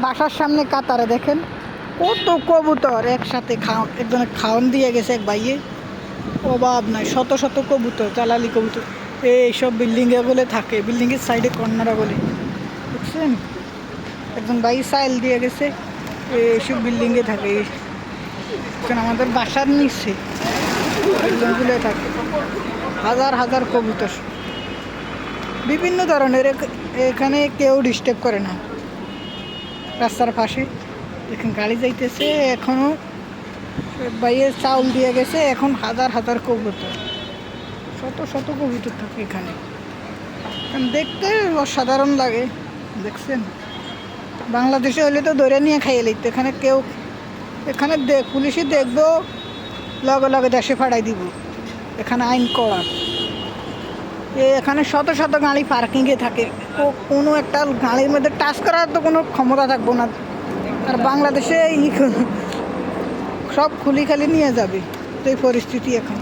বাসার সামনে কাতারে দেখেন কত কবুতর একসাথে একজনের খাওয়ান দিয়ে গেছে এক ভাইয়ে, অভাব নাই, শত শত কবুতর, চালালি কবুতর এইসব বিল্ডিংয়ে বলে থাকে, বিল্ডিংয়ের সাইডে কর্নারা বলে বুঝছেন। একজন ভাই সাইল দিয়ে গেছে, এইসব বিল্ডিংয়ে থাকে, আমাদের বাসার নিচে বিল্ডিংগুলো থাকে, হাজার হাজার কবুতর বিভিন্ন ধরনের। এখানে কেউ ডিস্টার্ব করে না, রাস্তার পাশে দেখেন গাড়ি যাইতেছে, এখনও বাইরে চাউল দিয়ে গেছে, এখন হাজার হাজার কবুতর, শত শত কবুতর থাকে এখানে, দেখতে অসাধারণ লাগে। দেখছেন, বাংলাদেশে হলে তো ধরে নিয়ে খাইয়ে লিখত, এখানে কেউ, এখানে পুলিশে দেখবো, লগে লগে দেশে ফাড়াই দিব, এখানে আইন করা। এখানে শত শত গাড়ি পার্কিংয়ে থাকে, কোনো একটা গাড়ির মধ্যে টাচ করার তো কোনো ক্ষমতা থাকবো না। আর বাংলাদেশে সব খুলি খালি নিয়ে যাবে, তো এই পরিস্থিতি এখন।